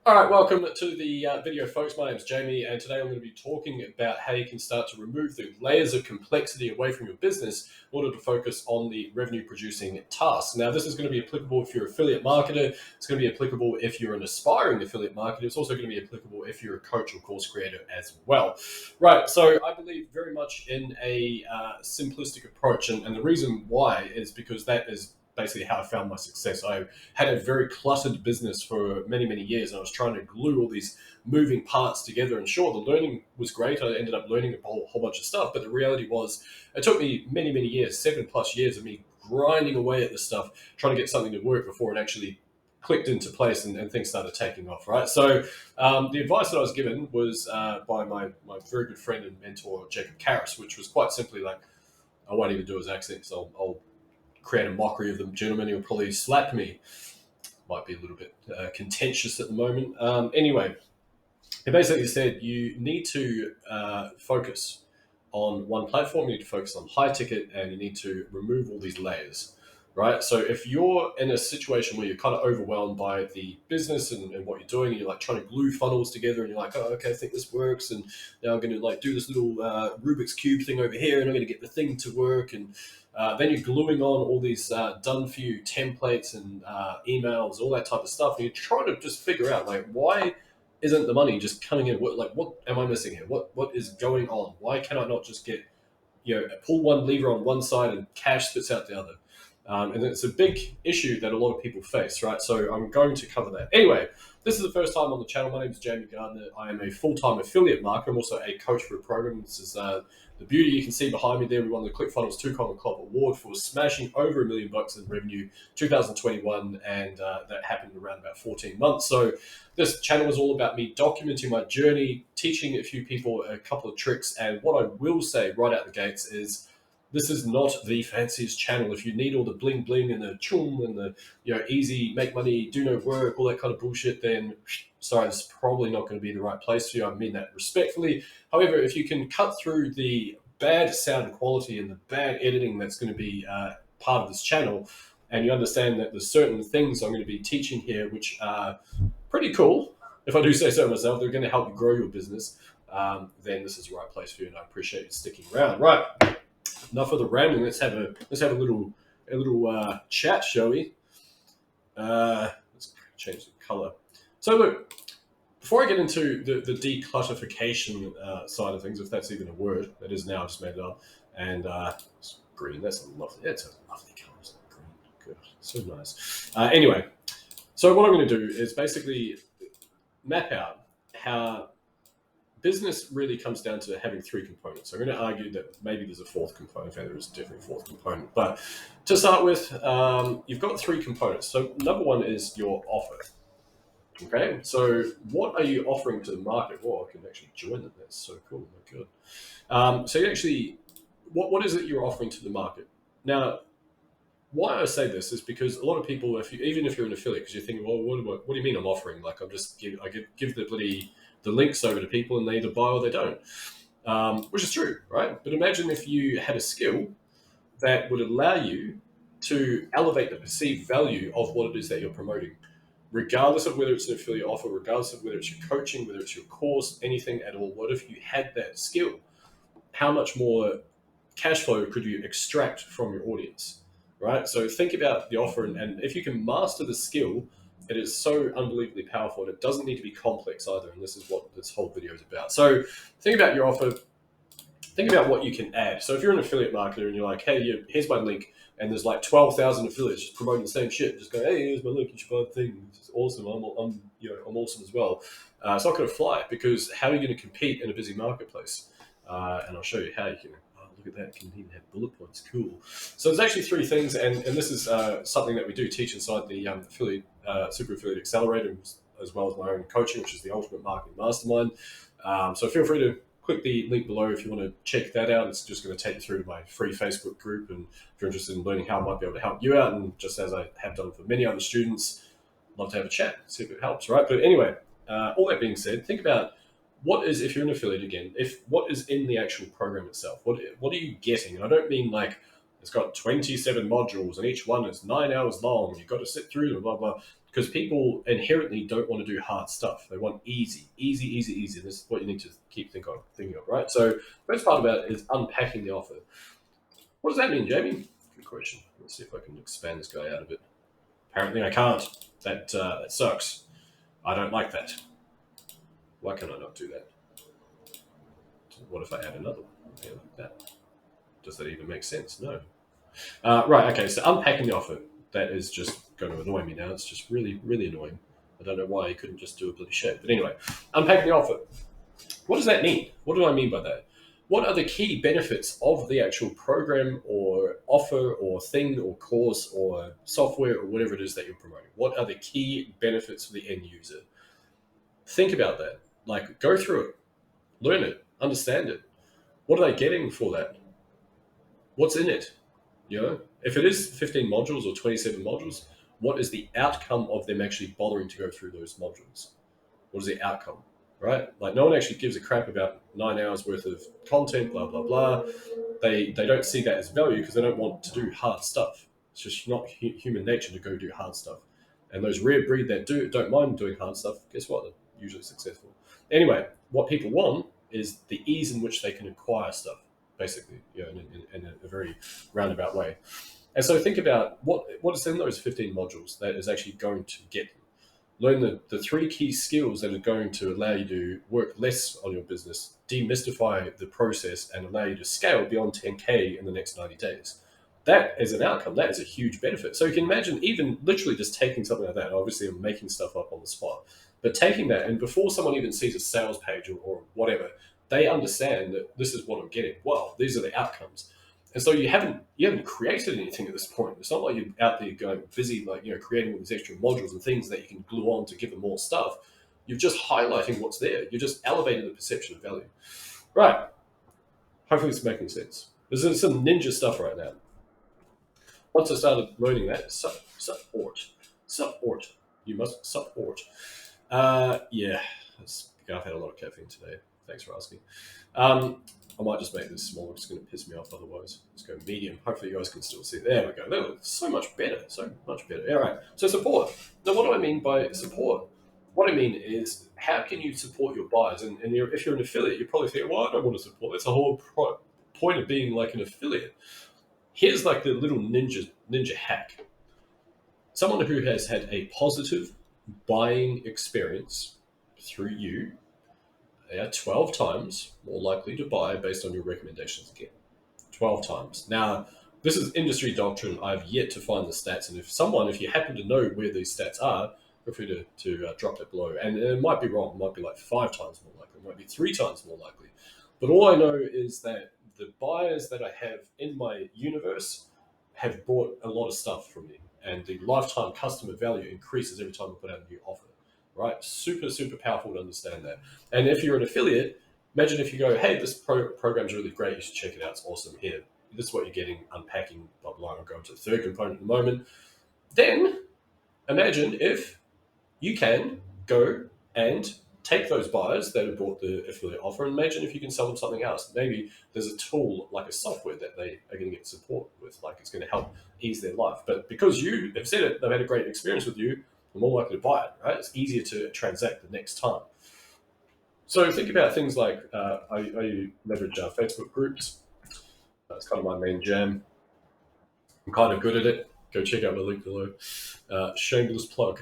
All right, welcome to the video, folks. My name is Jamie, and today I'm going to be talking about how you can start to remove the layers of complexity away from your business in order to focus on the revenue-producing tasks. Now, this is going to be applicable if you're an affiliate marketer. It's going to be applicable if you're an aspiring affiliate marketer. It's also going to be applicable if you're a coach or course creator as well. Right, so I believe very much in a simplistic approach, and the reason why is because that is basically how I found my success. I had a very cluttered business for many, many years, and I was trying to glue all these moving parts together. And sure, the learning was great. I ended up learning a whole bunch of stuff, but the reality was it took me many, many years, 7+ years of me grinding away at this stuff, trying to get something to work before it actually clicked into place and things started taking off, right? So the advice that I was given was by my very good friend and mentor, Jacob Karras, which was quite simply like, I won't even do his accent, so I'll create a mockery of the gentleman. He'll probably slap me. Might be a little bit contentious at the moment. Anyway, he basically said you need to focus on one platform, you need to focus on high ticket, and you need to remove all these layers, right? So if you're in a situation where you're kind of overwhelmed by the business and what you're doing, and you're like trying to glue funnels together, and you're like, oh, okay, I think this works, and now I'm going to like do this little Rubik's Cube thing over here, and I'm going to get the thing to work, and then you're gluing on all these done for you templates and emails, all that type of stuff, and you're trying to just figure out like why isn't the money just coming in? What am I missing here? What is going on? Why can I not just get pull one lever on one side and cash spits out the other? And it's a big issue that a lot of people face, right? So I'm going to cover that. Anyway, this is the first time on the channel. My name is Jamie Gardiner. I am a full-time affiliate marketer. I'm also a coach for a program. This is the beauty you can see behind me there. We won the ClickFunnels 2 Common Club Award for smashing over $1 million in revenue 2021, and that happened in around about 14 months. So this channel is all about me documenting my journey, teaching a few people a couple of tricks, and what I will say right out the gates is this is not the fanciest channel. If you need all the bling bling and the chum and the easy make money, do no work, all that kind of bullshit, then sorry, this is probably not going to be the right place for you. I mean that respectfully. However, if you can cut through the bad sound quality and the bad editing that's going to be part of this channel, and you understand that there's certain things I'm going to be teaching here which are pretty cool, if I do say so myself, they're going to help you grow your business, then this is the right place for you, and I appreciate you sticking around. Right. Enough of the rambling. Let's have a little chat, shall we? Let's change the color. So look, before I get into the declutterification side of things, if that's even a word, that is now. I just made it up. And it's green. That's a lovely. It's a lovely color. Isn't it? Green. Good. So nice. Anyway, so what I'm going to do is basically map out how business really comes down to having 3 components. So I'm going to argue that maybe there's a 4th component. Okay, there is definitely a 4th component. But to start with, you've got 3 components. So number 1 is your offer. Okay, so what are you offering to the market? Well, I can actually join them. That's so cool. My God. So you actually, what is it you're offering to the market? Now, why I say this is because a lot of people, even if you're an affiliate, because you're thinking, well, what do you mean I'm offering? Like I'm just give the links over to people and they either buy or they don't, which is true, right? But imagine if you had a skill that would allow you to elevate the perceived value of what it is that you're promoting, regardless of whether it's an affiliate offer, regardless of whether it's your coaching, whether it's your course, anything at all. What if you had that skill? How much more cash flow could you extract from your audience, right? So think about the offer, and if you can master the skill, it is so unbelievably powerful, and it doesn't need to be complex either, and this is what this whole video is about. So think about your offer, think about what you can add. So if you're an affiliate marketer and you're like, hey, here's my link, and there's like 12,000 affiliates just promoting the same shit, just go, hey, here's my link, you should buy the thing, it's awesome, I'm awesome as well. It's not going to fly, because how are you going to compete in a busy marketplace? And I'll show you how you can. Oh, look at that, it can even have bullet points, cool. So there's actually 3 things, and this is something that we do teach inside the affiliate Super Affiliate Accelerator, as well as my own coaching, which is the Ultimate Marketing Mastermind. So feel free to click the link below if you want to check that out. It's just going to take you through to my free Facebook group, and if you're interested in learning how I might be able to help you out, and just as I have done for many other students, I'd love to have a chat, see if it helps, right? But anyway, all that being said, think about what is, if you're an affiliate again, what is in the actual program itself? What are you getting? And I don't mean like it's got 27 modules and each one is 9 hours long. You've got to sit through them, blah, blah. because people inherently don't want to do hard stuff. They want easy, easy, easy, easy. This is what you need to keep thinking of, right? So first part about it is unpacking the offer. What does that mean, Jamie? Good question. Let's see if I can expand this guy out a bit. Apparently I can't. That sucks. I don't like that. Why can I not do that? What if I add another one? Yeah, like that. Does that even make sense? No. Right, okay, so unpacking the offer. That is just going to annoy me now. It's just really, really annoying. I don't know why you couldn't just do a bloody shit. But anyway, unpacking the offer. What does that mean? What do I mean by that? What are the key benefits of the actual program or offer or thing or course or software or whatever it is that you're promoting? What are the key benefits for the end user? Think about that. Like, go through it, learn it, understand it. What are they getting for that? What's in it? If it is 15 modules or 27 modules, what is the outcome of them actually bothering to go through those modules? What is the outcome, right? Like, no one actually gives a crap about 9 hours worth of content, blah, blah, blah. They don't see that as value because they don't want to do hard stuff. It's just not human nature to go do hard stuff. And those rare breed that don't mind doing hard stuff, guess what? They're usually successful. Anyway, what people want is the ease in which they can acquire stuff, basically, in a very roundabout way. And so think about what is in those 15 modules that is actually going to get them. Learn the three key skills that are going to allow you to work less on your business, demystify the process, and allow you to scale beyond 10K in the next 90 days. That is an outcome. That is a huge benefit. So you can imagine even literally just taking something like that. Obviously, I'm making stuff up on the spot, but taking that, and before someone even sees a sales page or whatever, they understand that this is what I'm getting. Well, these are the outcomes. And so you haven't created anything at this point. It's not like you're out there going busy, creating all these extra modules and things that you can glue on to give them more stuff. You're just highlighting what's there. You're just elevating the perception of value. Right. Hopefully it's making sense. There's some ninja stuff right now. Once I started learning that, support. You must support. Yeah, I've had a lot of caffeine today. Thanks for asking. I might just make this smaller. It's going to piss me off otherwise. Let's go medium. Hopefully you guys can still see. There we go. That looks so much better. So much better. All right. So support. Now, what do I mean by support? What I mean is, how can you support your buyers? And if you're an affiliate, you're probably thinking, well, I don't want to support. That's the whole point of being like an affiliate. Here's like the little ninja hack. Someone who has had a positive buying experience through you, they are 12 times more likely to buy based on your recommendations again. 12 times. Now, this is industry doctrine. I've yet to find the stats. And if you happen to know where these stats are, feel free to drop that below. And it might be wrong. It might be like 5 times more likely. It might be 3 times more likely. But all I know is that the buyers that I have in my universe have bought a lot of stuff from me. And the lifetime customer value increases every time we put out a new offer. Right? Super, super powerful to understand that. And if you're an affiliate, imagine if you go, hey, this program's really great. You should check it out. It's awesome. Here, this is what you're getting, unpacking, blah, blah. I'll go to the third component in a moment. Then imagine if you can go and take those buyers that have bought the affiliate offer and imagine if you can sell them something else. Maybe there's a tool like a software that they are going to get support with, like it's going to help ease their life. But because you have said it, they've had a great experience with you, they're more likely to buy it, right? It's easier to transact the next time. So think about things like I leverage Facebook groups. That's kind of my main jam. I'm kind of good at it. Go check out my link below. Shameless plug.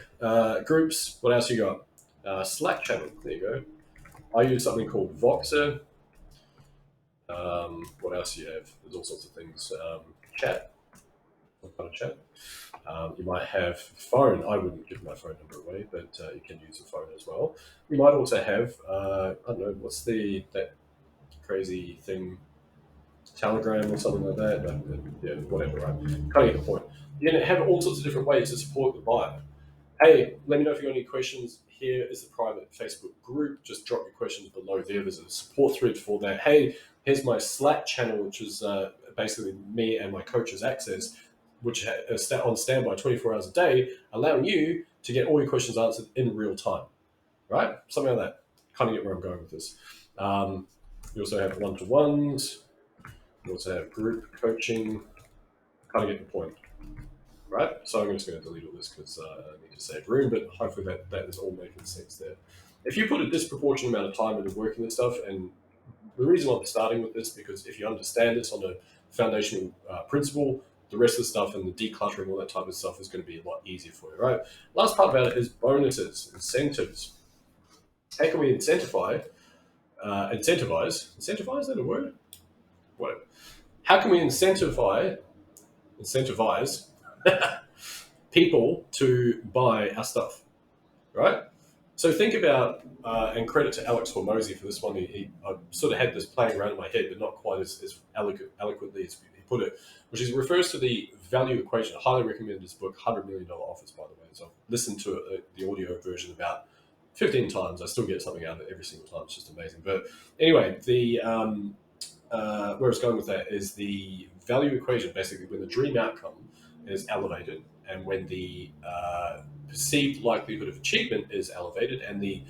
Groups. What else you got? Slack channel. There you go. I use something called Voxer. What else do you have? There's all sorts of things. Chat. What kind of chat? You might have phone. I wouldn't give my phone number away, but you can use a phone as well. You might also have, I don't know, what's that crazy thing, Telegram or something like that. Yeah, whatever, right? Kind of get the point. You can have all sorts of different ways to support the buyer. Hey, let me know if you've got any questions. Here is the private Facebook group. Just drop your questions below there. There's a support thread for that. Hey, here's my Slack channel, which is basically me and my coach's access, which is on standby 24 hours a day, allowing you to get all your questions answered in real time, right? Something like that. Kind of get where I'm going with this. You also have one-to-ones. You also have group coaching. Kind of get the point, right? So I'm just going to delete all this because I need to save room, but hopefully that is all making sense there. If you put a disproportionate amount of time into working this stuff, and the reason why we're starting with this, because if you understand this on a foundational principle, the rest of the stuff and the decluttering, all that type of stuff is going to be a lot easier for you, right? Last part about it is bonuses, incentives. How can we incentivize, is that a word? Whatever. How can we incentivize people to buy our stuff, right? So think about, and credit to Alex Hormozy for this one. I sort of had this playing around in my head, but not quite as eloquently as he put it, which is refers to the value equation. I highly recommend this book, $100 Million Offers, by the way. So I've listened to the audio version about 15 times. I still get something out of it every single time. It's just amazing. But anyway, where it's going with that is the value equation, basically when the dream outcome is elevated and when the perceived likelihood of achievement is elevated and the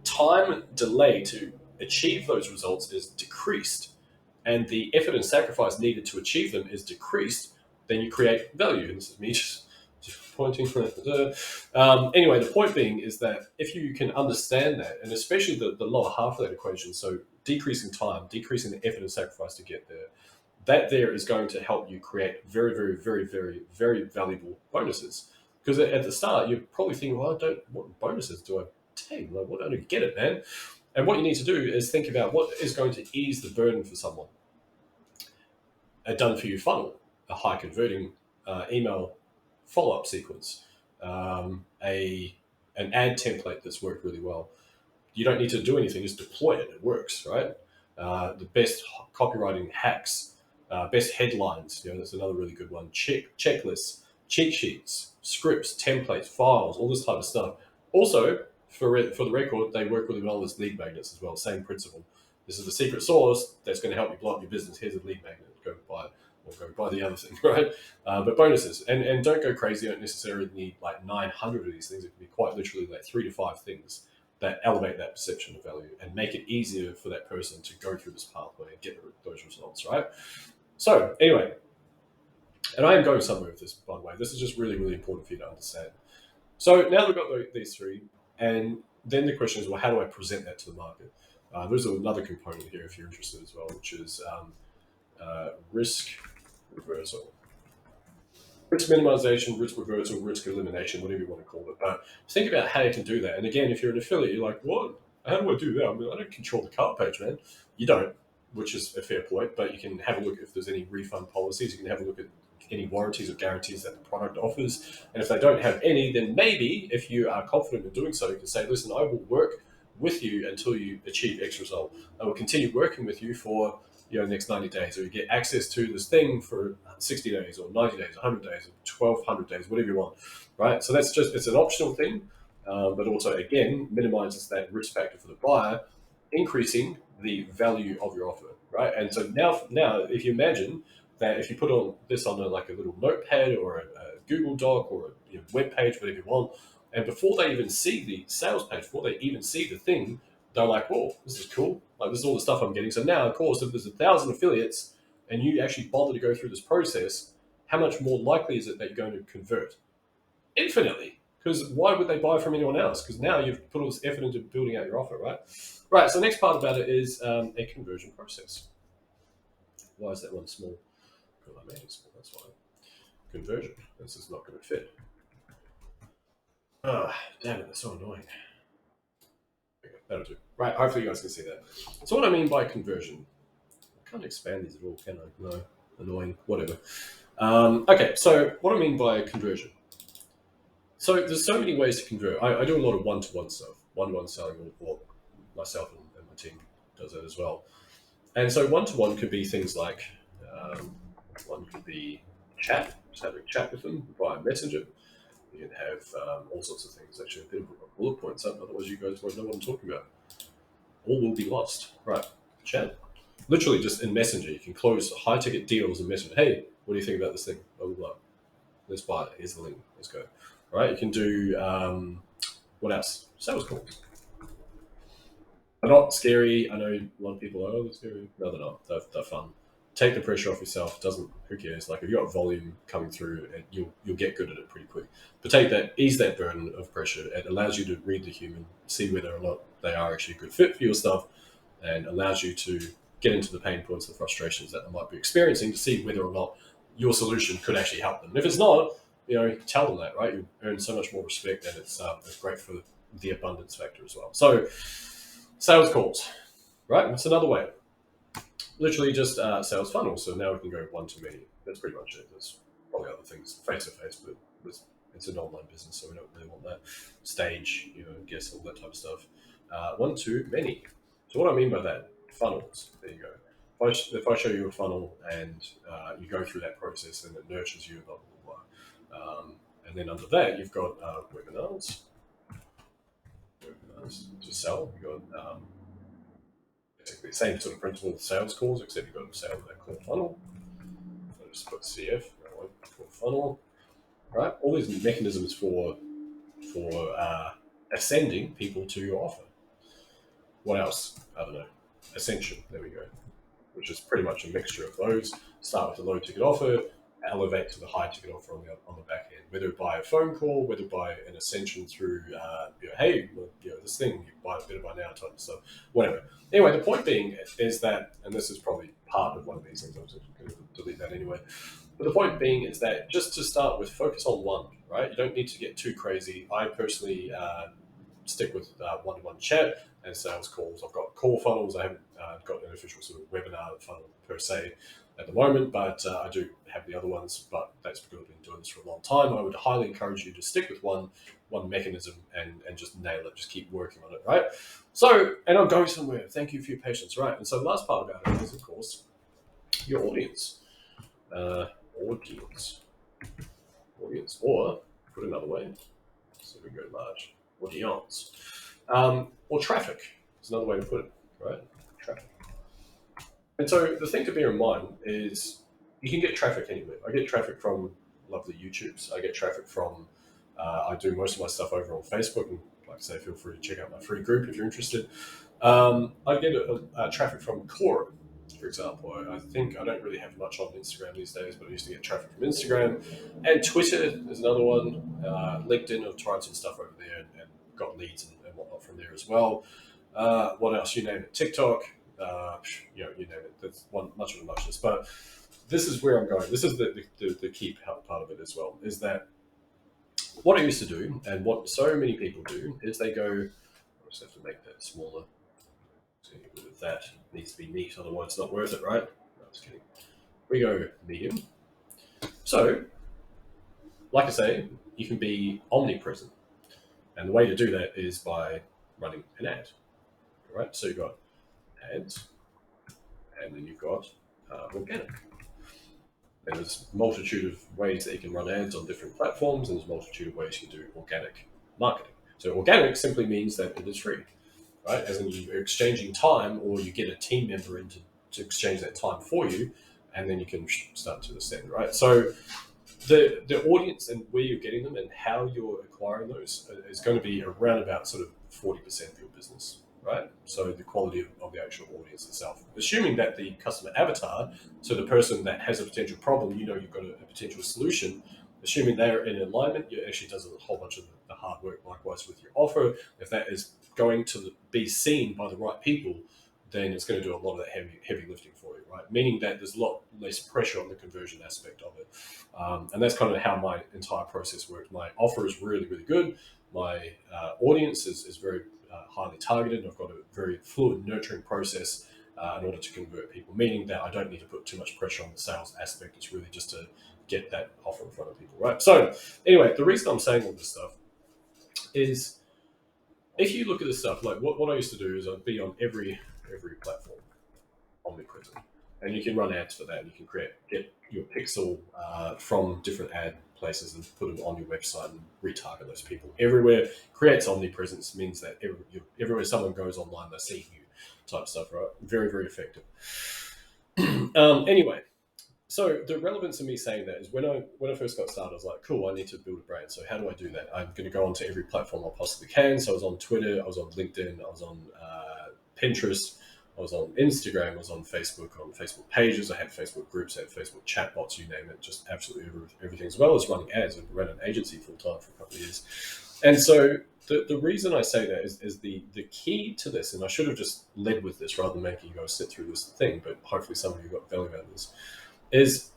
time delay to achieve those results is decreased and the effort and sacrifice needed to achieve them is decreased, then you create value. And this is me just pointing. Anyway, the point being is that if you can understand that, and especially the lower half of that equation, so decreasing time, decreasing the effort and sacrifice to get there, that there is going to help you create very, very, very, very, very valuable bonuses. Because at the start, you're probably thinking, well, what bonuses do I take? Like, what, I don't get it, man. And what you need to do is think about what is going to ease the burden for someone. A done for you funnel, a high converting email follow up sequence, an ad template that's worked really well. You don't need to do anything, just deploy it. It works, right? The best copywriting hacks, best headlines. That's another really good one. Checklists, cheat sheets, scripts, templates, files, all this type of stuff. Also, for the record, they work really well as lead magnets as well. Same principle. This is the secret sauce that's going to help you blow up your business. Here's a lead magnet. Go buy the other thing, right? But bonuses, and don't go crazy. You don't necessarily need like 900 of these things. It can be quite literally like 3 to 5 things that elevate that perception of value and make it easier for that person to go through this pathway and get those results, right? So anyway, and I am going somewhere with this, by the way. This is just really, really important for you to understand. So now we've got these three, and then the question is, well, how do I present that to the market? There's another component here if you're interested as well, which is risk reversal. Risk minimization, risk reversal, risk elimination, whatever you want to call it. But think about how you can do that. And again, if you're an affiliate, you're like, what? How do I do that? I mean, I don't control the cart page, man. You don't, which is a fair point. But you can have a look if there's any refund policies. You can have a look at any warranties or guarantees that the product offers. And if they don't have any, then maybe if you are confident in doing so, you can say, listen, I will work with you until you achieve X result. I will continue working with you for next 90 days, or you get access to this thing for 60 days or 90 days, 100 days, or 1200 days, whatever you want, right? So it's an optional thing, but also, again, minimizes that risk factor for the buyer, increasing the value of your offer, right? And so now if you imagine that if you put this on a little notepad or a Google Doc or a web page, whatever you want, and before they even see the sales page, before they even see the thing, they're like, whoa, this is cool. Like, this is all the stuff I'm getting. So now, of course, if there's 1,000 affiliates and you actually bother to go through this process, how much more likely is it that you're going to convert? Infinitely. Because why would they buy from anyone else? Because now you've put all this effort into building out your offer, right? Right, so the next part about it is a conversion process. Why is that one small? Because I made it small, that's why. Conversion. This is not going to fit. Damn it, that's so annoying. Okay, that'll do. Right, hopefully you guys can see that. So what I mean by conversion, I can't expand these at all, can I? No, annoying, whatever. Okay, so what I mean by conversion. So there's so many ways to convert. I do a lot of one-to-one stuff, one-to-one selling, or myself and my team does that as well. And so one-to-one could be things like, one could be chat, just having a chat with them via Messenger. You can have all sorts of things. Actually, a bit of bullet points up, otherwise you guys won't know what I'm talking about. All will be lost. Right, chat. Literally just in Messenger, you can close high-ticket deals in Messenger. Hey, what do you think about this thing? Blah, blah, blah. Let's buy it. Here's the link. Let's go. All right, you can do, what else? Sales calls. They're not scary. I know a lot of people are, they're scary. No, they're not. They're fun. take the pressure off yourself. Who cares? Like if you got volume coming through, and you'll get good at it pretty quick. But ease that burden of pressure. It allows you to read the human, see whether or not they are actually a good fit for your stuff, and allows you to get into the pain points, the frustrations that they might be experiencing, to see whether or not your solution could actually help them. And if it's not, tell them that, right? You earn so much more respect, and it's great for the abundance factor as well. So, sales calls, right? It's another way. Literally just sales funnels. So now we can go one to many. That's pretty much it. There's probably other things face to face, but it's an online business, so we don't really want that stage, guess all that type of stuff. One to many. So what I mean by that, funnels. There you go. If I show you a funnel and you go through that process and it nurtures you, blah blah blah. And then under that, you've got webinars. Webinars to sell. You've got basically the same sort of principle with sales calls, except you've got to sell that call funnel. So just put CF, call funnel, right? All these mechanisms for ascending people to your offer. What else? I don't know. Ascension. There we go. Which is pretty much a mixture of those. Start with a low ticket offer, elevate to the high ticket offer on the back end. Whether by a phone call, whether by an ascension through, hey, this thing, you buy it better by now type of stuff, whatever. Anyway, the point being is that, and this is probably part of one of these things, I'm just going to delete that anyway. But the point being is that just to start with, focus on one, right? You don't need to get too crazy. I personally stick with one-to-one chat and sales calls. I've got call funnels. I haven't got an official sort of webinar funnel per se at the moment, but I do have the other ones, but that's because I've been doing this for a long time. I would highly encourage you to stick with one mechanism and just nail it, just keep working on it, right? So, and I'm going somewhere. Thank you for your patience, right? And so the last part about it is, of course, your audience. Audience, or put another way, so we go large, audience. Or traffic is another way to put it, right? Traffic. And so the thing to bear in mind is you can get traffic anywhere. I get traffic from lovely YouTubes. I get traffic from, I do most of my stuff over on Facebook. And like I say, feel free to check out my free group if you're interested. I get traffic from Quora, for example. I think I don't really have much on Instagram these days, but I used to get traffic from Instagram. And Twitter is another one. LinkedIn, I've tried some stuff over there and got leads and whatnot from there as well. What else? You name it. TikTok. You name it. That's much of a muchness. But this is where I'm going. This is the key part of it as well, is that what I used to do and what so many people do is they go, I just have to make that smaller. So that needs to be neat, otherwise it's not worth it, right? No, just kidding. We go medium. So, like I say, you can be omnipresent. And the way to do that is by running an ad, right? So you've got ads, and then you've got organic. And there's a multitude of ways that you can run ads on different platforms, and there's a multitude of ways you can do organic marketing. So organic simply means that it is free, right? As in you're exchanging time, or you get a team member in to exchange that time for you, and then you can start to ascend, right? So the audience and where you're getting them and how you're acquiring those is going to be around about sort of 40% of your business, right? So the quality of the actual audience itself. Assuming that the customer avatar, so the person that has a potential problem, you've got a potential solution, assuming they're in alignment, it actually does a whole bunch of the hard work. Likewise with your offer, if that is going to be seen by the right people, then it's going to do a lot of that heavy lifting for you, right? Meaning that there's a lot less pressure on the conversion aspect of it. And that's kind of how my entire process works. My offer is really, really good. My audience is very highly targeted. I've got a very fluid, nurturing process in order to convert people, meaning that I don't need to put too much pressure on the sales aspect. It's really just to get that offer in front of people, right? So anyway, the reason I'm saying all this stuff is if you look at this stuff, like what I used to do is I'd be on every platform, omnipresent, and you can run ads for that. And you can get your pixel from different ad places and put them on your website and retarget those people everywhere. Creates omnipresence, means that everywhere someone goes online, they're seeing you, type stuff, right? Very, very effective. Anyway, so the relevance of me saying that is when I first got started, I was like, cool, I need to build a brand. So how do I do that? I'm going to go onto every platform I possibly can. So I was on Twitter, I was on LinkedIn, I was on Pinterest, I was on Instagram, I was on Facebook pages, I had Facebook groups, I had Facebook chatbots, you name it, just absolutely everything, as well as running ads. And ran an agency full time for a couple of years. And so the reason I say that is the key to this, and I should have just led with this rather than making you guys sit through this thing, but hopefully some of you got value out of this, is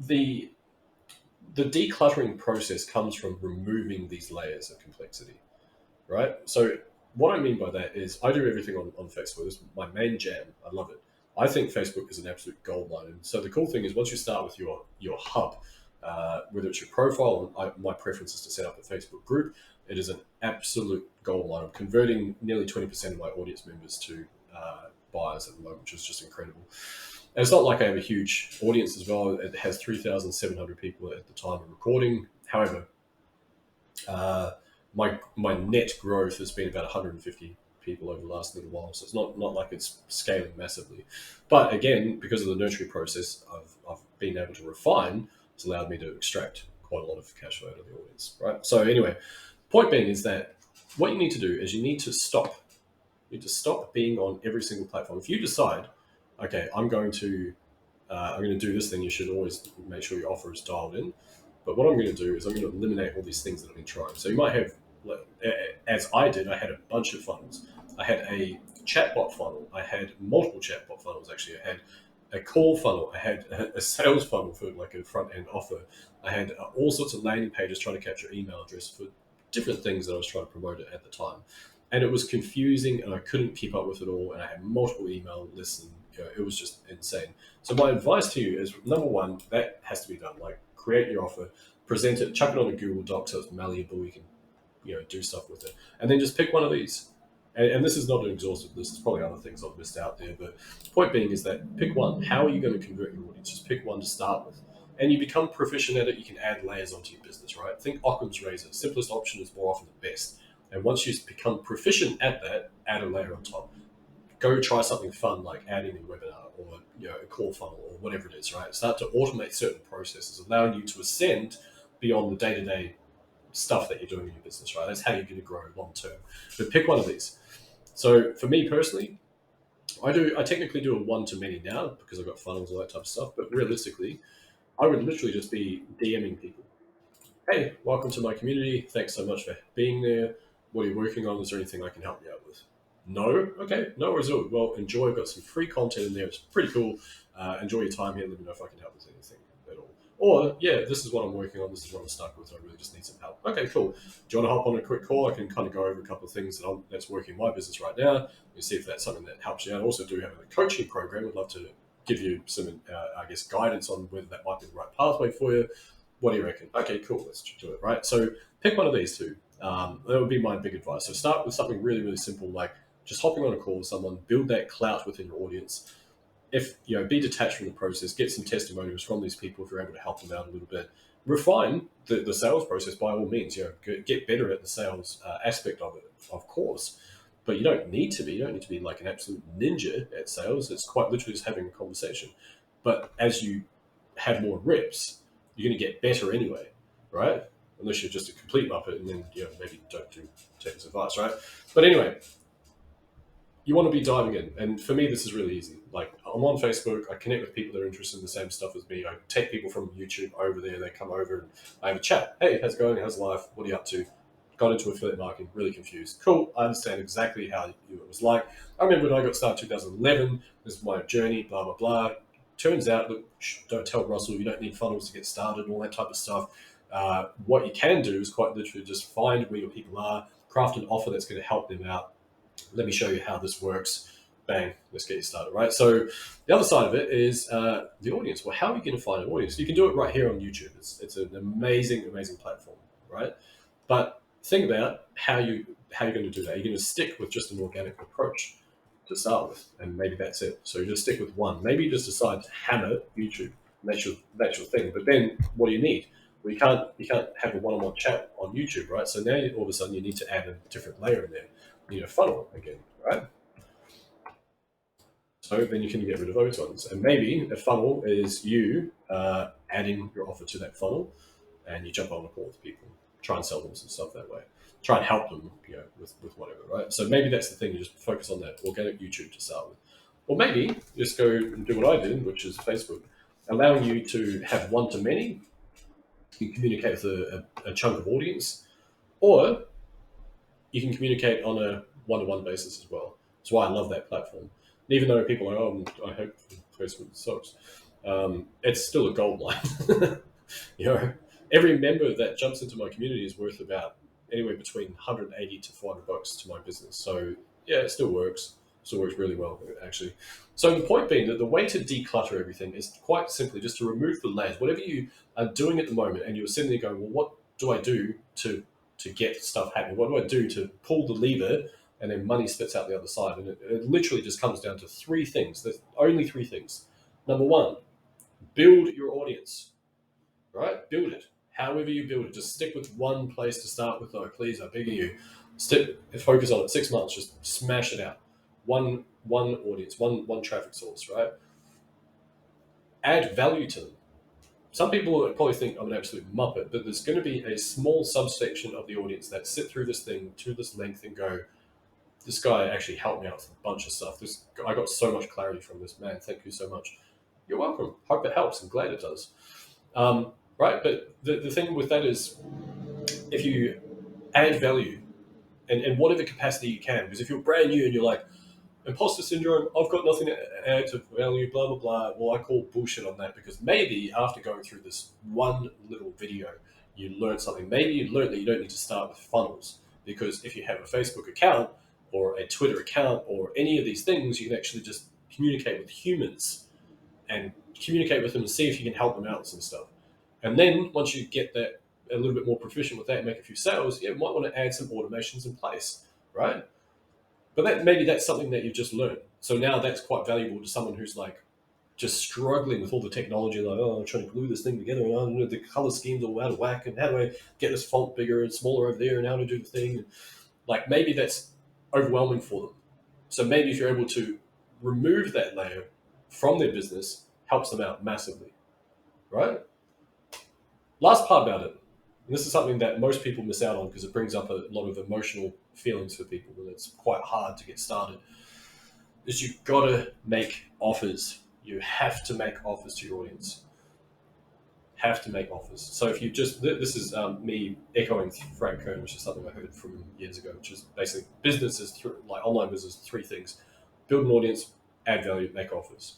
the the decluttering process comes from removing these layers of complexity, right? So what I mean by that is I do everything on Facebook. This is my main jam. I love it. I think Facebook is an absolute gold mine. And so the cool thing is once you start with your hub, whether it's your profile, my preference is to set up a Facebook group. It is an absolute gold mine. I'm converting nearly 20% of my audience members to buyers at the moment, which is just incredible. And it's not like I have a huge audience as well. It has 3,700 people at the time of recording. However, my net growth has been about 150 people over the last little while, so it's not like it's scaling massively. But again, because of the nurturing process, I've been able to refine. It's allowed me to extract quite a lot of cash flow out of the audience, right? So anyway, point being is that what you need to do is you need to stop. You need to stop being on every single platform. If you decide, okay, I'm going to do this thing, you should always make sure your offer is dialed in. But what I'm going to do is I'm going to eliminate all these things that I've been trying. So you might have, as I did, I had a bunch of funnels. I had a chatbot funnel. I had multiple chatbot funnels, actually. I had a call funnel. I had a sales funnel for like a front end offer. I had all sorts of landing pages trying to capture email address for different things that I was trying to promote it at the time. And it was confusing and I couldn't keep up with it all. And I had multiple email lists and it was just insane. So my advice to you is, number one, that has to be done. Like, create your offer, present it, chuck it on a Google Doc so it's malleable. You can, do stuff with it, and then just pick one of these. And this is not an exhaustive list. There's probably other things I've missed out there, but point being is that pick one. How are you going to convert your audience? Just pick one to start with, and you become proficient at it. You can add layers onto your business, right? Think Occam's razor. Simplest option is more often the best. And once you become proficient at that, add a layer on top. Go try something fun like adding a webinar or a call funnel or whatever it is, right? Start to automate certain processes, allowing you to ascend beyond the day-to-day stuff that you're doing in your business, right? That's how you're going to grow long term. But pick one of these. So for me personally, I technically do a one-to-many now because I've got funnels, all that type of stuff. But realistically, I would literally just be DMing people. Hey, welcome to my community. Thanks so much for being there. What are you working on? Is there anything I can help you out with? No? Okay, no worries at all. Well, enjoy. I've got some free content in there. It's pretty cool. Enjoy your time here. Let me know if I can help with anything at all. Or, yeah, this is what I'm working on. This is what I'm stuck with. I really just need some help. Okay, cool. Do you want to hop on a quick call? I can kind of go over a couple of things that's working in my business right now and see if that's something that helps you out. I also do have a coaching program. I'd love to give you some, guidance on whether that might be the right pathway for you. What do you reckon? Okay, cool. Let's do it, right? So pick one of these two. That would be my big advice. So start with something really, really simple, like just hopping on a call with someone, build that clout within your audience. If be detached from the process, get some testimonials from these people if you're able to help them out a little bit. Refine the sales process by all means. Get better at the sales aspect of it, of course. But you don't need to be. You don't need to be like an absolute ninja at sales. It's quite literally just having a conversation. But as you have more reps, you're going to get better anyway, right? Unless you're just a complete muppet and then maybe don't take his advice, right? But anyway, you want to be diving in. And for me, this is really easy. Like, I'm on Facebook, I connect with people that are interested in the same stuff as me. I take people from YouTube over there, they come over and I have a chat. Hey, how's it going? How's life? What are you up to? Got into affiliate marketing, really confused. Cool, I understand exactly how it was like. I remember when I got started in 2011, this is my journey, blah, blah, blah. Turns out, look, don't tell Russell, you don't need funnels to get started and all that type of stuff. What you can do is quite literally just find where your people are, craft an offer that's going to help them out. Let me show you how this works. Bang, let's get you started, right? So the other side of it is the audience. Well, how are you going to find an audience? You can do it right here on YouTube. It's an amazing, amazing platform, right? But think about how you're going to do that. You're going to stick with just an organic approach to start with, and maybe that's it. So you just stick with one. Maybe you just decide to hammer YouTube. That's your thing. But then what do you need? Well, you can't have a one-on-one chat on YouTube, right? So now all of a sudden you need to add a different layer in there. You need a funnel again, right? So then you can get rid of those ones. And maybe a funnel is you adding your offer to that funnel and you jump on a call with people, try and sell them some stuff that way. try and help them, with whatever, right? So maybe that's the thing. You just focus on that organic YouTube to start with, or maybe just go and do what I did, which is Facebook, allowing you to have one to many. You communicate with a chunk of audience, or you can communicate on a one-to-one basis as well. That's why I love that platform. And even though people are, oh, I hope Facebook sucks, it's still a gold mine. you know, every member that jumps into my community is worth about anywhere between 180 to 400 bucks to my business. So yeah, it still works. Still works really well, actually. So the point being that the way to declutter everything is quite simply just to remove the layers. Whatever you are doing at the moment, and you're sitting there going, well, what do I do to get stuff happening? What do I do to pull the lever and then money spits out the other side? And it literally just comes down to three things. There's only three things. Number one, build your audience, right? Build it. However you build it, just stick with one place to start with, though. Please, I beg of you. Focus on it 6 months. Just smash it out. One audience, one traffic source, right? Add value to them. Some people probably think I'm an absolute muppet, but there's going to be a small subsection of the audience that sit through this thing to this length and go, this guy actually helped me out with a bunch of stuff. I got so much clarity from this man. Thank you so much. You're welcome. Hope it helps. I'm glad it does. Right? But the thing with that is, if you add value in whatever capacity you can, because if you're brand new and you're like, imposter syndrome, I've got nothing to add to value, blah, blah, blah. Well, I call bullshit on that, because maybe after going through this one little video, you learned something. Maybe you learned that you don't need to start with funnels, because if you have a Facebook account or a Twitter account or any of these things, you can actually just communicate with humans and communicate with them and see if you can help them out with some stuff. And then once you get that a little bit more proficient with that and make a few sales, you might want to add some automations in place, right? But maybe that's something that you've just learned. So now that's quite valuable to someone who's like just struggling with all the technology, like, oh, I'm trying to glue this thing together, and I don't know, the color schemes all out of whack, and how do I get this font bigger and smaller over there, and how to do the thing. Like, maybe that's overwhelming for them. So maybe if you're able to remove that layer from their business, helps them out massively, right? Last part about it, and this is something that most people miss out on because it brings up a lot of emotional feelings for people, and it's quite hard to get started, is you've got to make offers. You have to make offers to your audience. Have to make offers. So if you just, this is me echoing Frank Kern, which is something I heard from years ago, which is basically businesses, like online business, three things: build an audience, add value, make offers.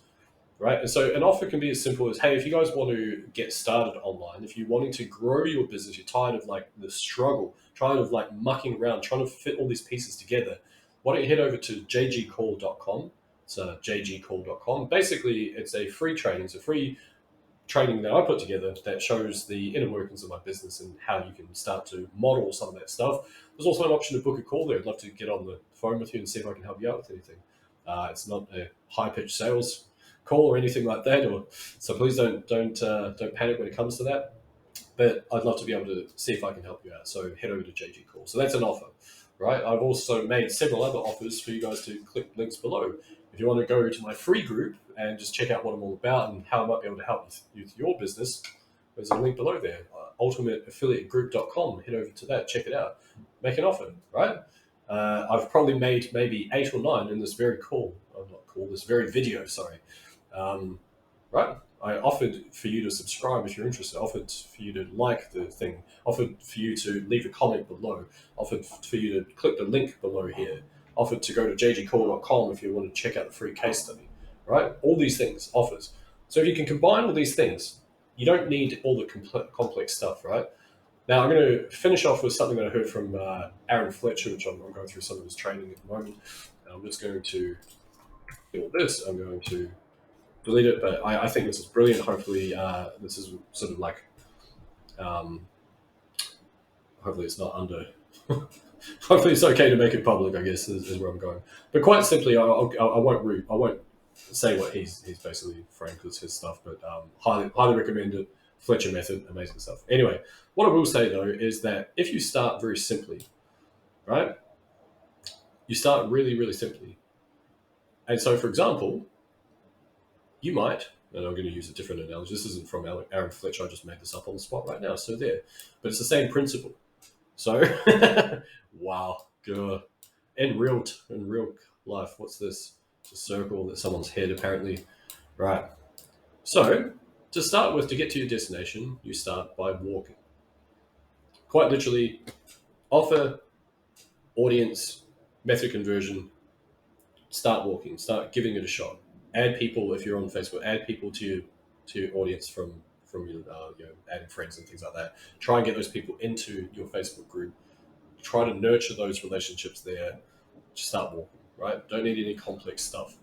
Right? And so an offer can be as simple as, hey, if you guys want to get started online, if you're wanting to grow your business, you're tired of like the struggle, tired of like mucking around, trying to fit all these pieces together, why don't you head over to jgcall.com. It's jgcall.com. Basically, it's a free training. It's a free training that I put together that shows the inner workings of my business and how you can start to model some of that stuff. There's also an option to book a call there. I'd love to get on the phone with you and see if I can help you out with anything. It's not a high-pitched sales call or anything like that, so please don't panic when it comes to that. But I'd love to be able to see if I can help you out. So head over to JG Call. So that's an offer, right? I've also made several other offers for you guys to click links below. If you want to go to my free group and just check out what I'm all about and how I might be able to help you with your business, there's a link below there, ultimateaffiliategroup.com. Head over to that, check it out, make an offer, right? I've probably made maybe 8 or 9 in this very this very video, sorry. Right? I offered for you to subscribe if you're interested, offered for you to like the thing, offered for you to leave a comment below, offered for you to click the link below here, offered to go to jgcall.com if you want to check out the free case study, right? All these things, offers. So if you can combine all these things, you don't need all the complex stuff, right? Now, I'm going to finish off with something that I heard from Aaron Fletcher, which I'm going through some of his training at the moment. And I'm just going to do all this. I'm going to delete it, but I think this is brilliant. Hopefully, this is sort of like, hopefully it's not under, hopefully it's okay to make it public, I guess, is where I'm going. But quite simply, I won't say what he's basically Frank with his stuff, but highly recommend it. Fletcher method, amazing stuff. Anyway, what I will say though is that if you start very simply, right? You start really, really simply. And so, for example, you might, and I'm going to use a different analogy. This isn't from Aaron Fletcher. I just made this up on the spot right now. So there, but it's the same principle. So, wow, God. In real life, what's this? It's a circle that someone's head apparently. Right. So, to start with, to get to your destination, you start by walking. Quite literally, offer, audience, method conversion. Start walking. Start giving it a shot. Add people if you're on Facebook. Add people to your audience from your adding friends and things like that. Try and get those people into your Facebook group. Try to nurture those relationships there. Just start walking. Right. Don't need any complex stuff.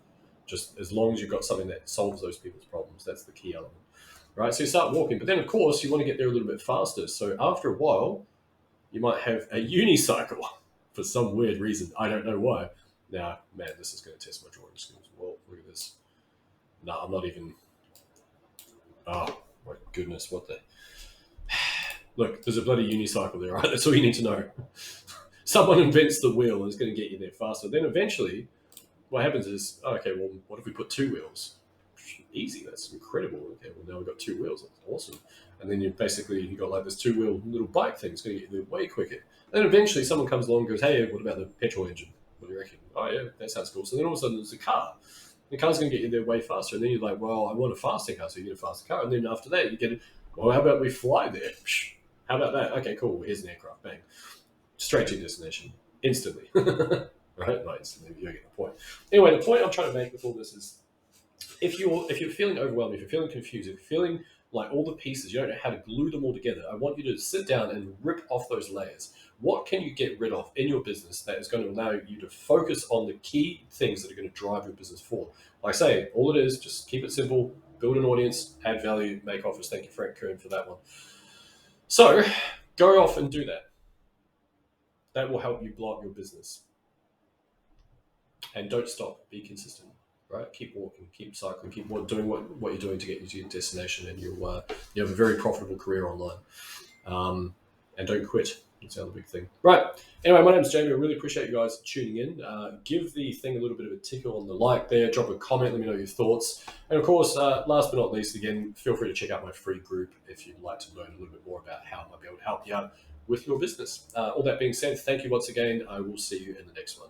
Just as long as you've got something that solves those people's problems, that's the key element. Right. So you start walking, but then of course you want to get there a little bit faster. So after a while, you might have a unicycle for some weird reason. I don't know why. Now, man, this is going to test my drawing skills. Well, look at this. No, I'm not even. Oh, my goodness. What the. Look, there's a bloody unicycle there, right? That's all you need to know. Someone invents the wheel and it's going to get you there faster. Then eventually, what happens is, oh, okay, well, what if we put two wheels? Easy, that's incredible. Okay, well, now we've got two wheels. That's awesome. And then you got like this two-wheel little bike thing. It's going to get you there way quicker. And then eventually someone comes along and goes, hey, what about the petrol engine? What do you reckon? Oh, yeah, that sounds cool. So then all of a sudden there's a car. The car's going to get you there way faster. And then you're like, well, I want a faster car. So you get a faster car. And then after that, you get, well, how about we fly there? How about that? Okay, cool. Here's an aircraft. Bang. Straight to your destination. Instantly. Right? Not instantly. You get the point. Anyway, the point I'm trying to make with all this is, if you're feeling overwhelmed, if you're feeling confused, if you're feeling like all the pieces, you don't know how to glue them all together, I want you to sit down and rip off those layers. What can you get rid of in your business that is going to allow you to focus on the key things that are going to drive your business forward? Like I say, all it is, just keep it simple, build an audience, add value, make offers. Thank you, Frank Kern, for that one. So go off and do that. That will help you blow up your business. And don't stop. Be consistent. Right? Keep walking, keep cycling, keep doing what you're doing to get you to your destination, and you have a very profitable career online. And don't quit. That's the other big thing. Right. Anyway, my name's Jamie. I really appreciate you guys tuning in. Give the thing a little bit of a tickle on the like there. Drop a comment. Let me know your thoughts. And of course, last but not least, again, feel free to check out my free group if you'd like to learn a little bit more about how I might be able to help you out with your business. All that being said, thank you once again. I will see you in the next one.